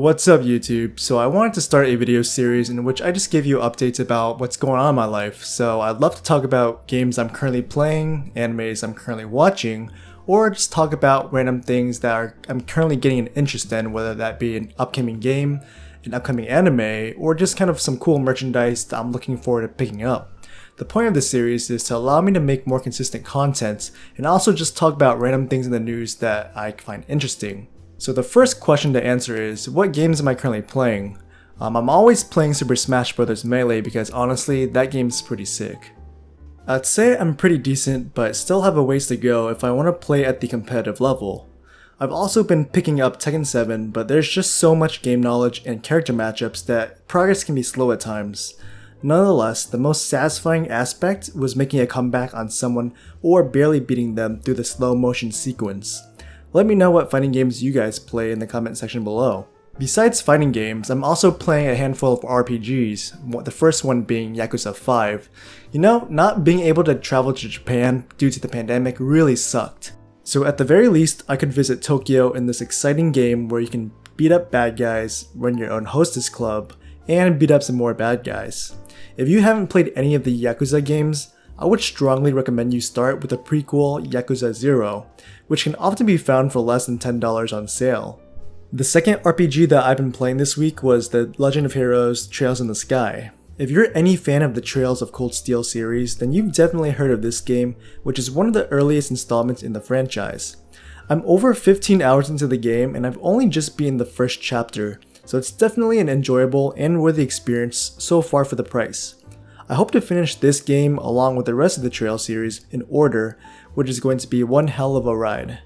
What's up YouTube? So I wanted to start a video series in which I just give you updates about what's going on in my life. So I'd love to talk about games I'm currently playing, animes I'm currently watching, or just talk about random things that I'm currently getting an interest in, whether that be an upcoming game, an upcoming anime, or just kind of some cool merchandise that I'm looking forward to picking up. The point of this series is to allow me to make more consistent content and also just talk about random things in the news that I find interesting. So the first question to answer is, what games am I currently playing? I'm always playing Super Smash Bros. Melee because honestly, that game's pretty sick. I'd say I'm pretty decent, but still have a ways to go if I want to play at the competitive level. I've also been picking up Tekken 7, but there's just so much game knowledge and character matchups that progress can be slow at times. Nonetheless, the most satisfying aspect was making a comeback on someone or barely beating them through the slow motion sequence. Let me know what fighting games you guys play in the comment section below. Besides fighting games, I'm also playing a handful of RPGs, the first one being Yakuza 5. You know, not being able to travel to Japan due to the pandemic really sucked. So at the very least, I could visit Tokyo in this exciting game where you can beat up bad guys, run your own hostess club, and beat up some more bad guys. If you haven't played any of the Yakuza games, I would strongly recommend you start with the prequel Yakuza 0, which can often be found for less than $10 on sale. The second RPG that I've been playing this week was the Legend of Heroes Trails in the Sky. If you're any fan of the Trails of Cold Steel series, then you've definitely heard of this game, which is one of the earliest installments in the franchise. I'm over 15 hours into the game and I've only just beaten the first chapter, so it's definitely an enjoyable and worthy experience so far for the price. I hope to finish this game along with the rest of the Trail series in order, which is going to be one hell of a ride.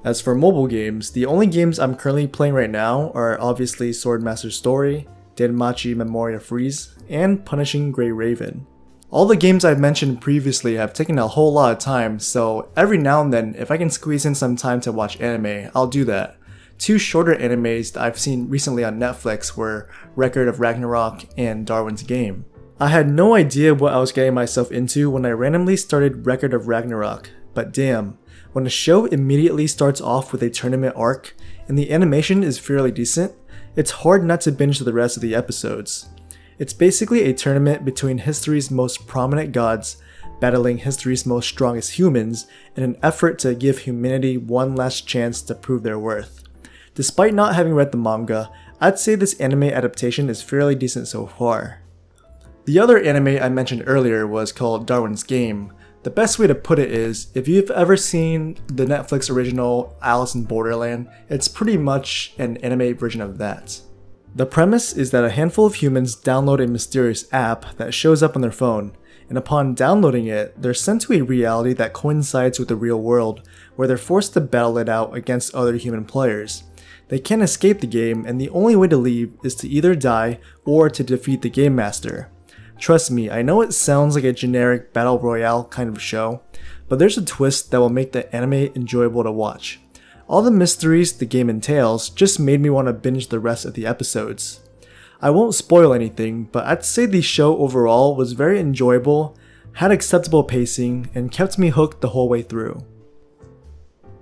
As for mobile games, the only games I'm currently playing right now are obviously Swordmaster Story, Danmachi Memoria Freeze, and Punishing Grey Raven. All the games I've mentioned previously have taken a whole lot of time, so every now and then if I can squeeze in some time to watch anime, I'll do that. Two shorter animes that I've seen recently on Netflix were Record of Ragnarok and Darwin's Game. I had no idea what I was getting myself into when I randomly started Record of Ragnarok, but damn, when a show immediately starts off with a tournament arc and the animation is fairly decent, it's hard not to binge the rest of the episodes. It's basically a tournament between history's most prominent gods battling history's most strongest humans in an effort to give humanity one last chance to prove their worth. Despite not having read the manga, I'd say this anime adaptation is fairly decent so far. The other anime I mentioned earlier was called Darwin's Game. The best way to put it is, if you've ever seen the Netflix original Alice in Borderland, it's pretty much an anime version of that. The premise is that a handful of humans download a mysterious app that shows up on their phone, and upon downloading it, they're sent to a reality that coincides with the real world, where they're forced to battle it out against other human players. They can't escape the game, and the only way to leave is to either die or to defeat the game master. Trust me, I know it sounds like a generic battle royale kind of show, but there's a twist that will make the anime enjoyable to watch. All the mysteries the game entails just made me want to binge the rest of the episodes. I won't spoil anything, but I'd say the show overall was very enjoyable, had acceptable pacing, and kept me hooked the whole way through.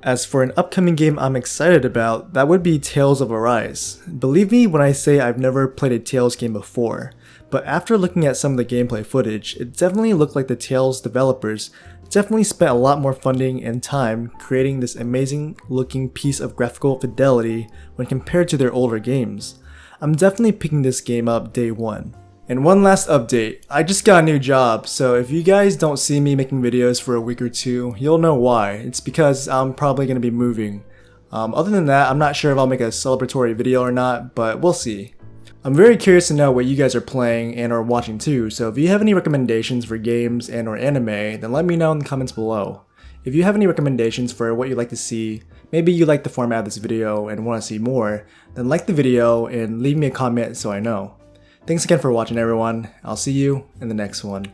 As for an upcoming game I'm excited about, that would be Tales of Arise. Believe me when I say I've never played a Tales game before, but after looking at some of the gameplay footage, it definitely looked like the Tales developers definitely spent a lot more funding and time creating this amazing looking piece of graphical fidelity when compared to their older games. I'm definitely picking this game up day one. And one last update, I just got a new job, so if you guys don't see me making videos for a week or two, you'll know why. It's because I'm probably going to be moving. Other than that, I'm not sure if I'll make a celebratory video or not, but we'll see. I'm very curious to know what you guys are playing and or watching too, so if you have any recommendations for games and or anime, then let me know in the comments below. If you have any recommendations for what you'd like to see, maybe you like the format of this video and want to see more, then like the video and leave me a comment so I know. Thanks again for watching everyone, I'll see you in the next one.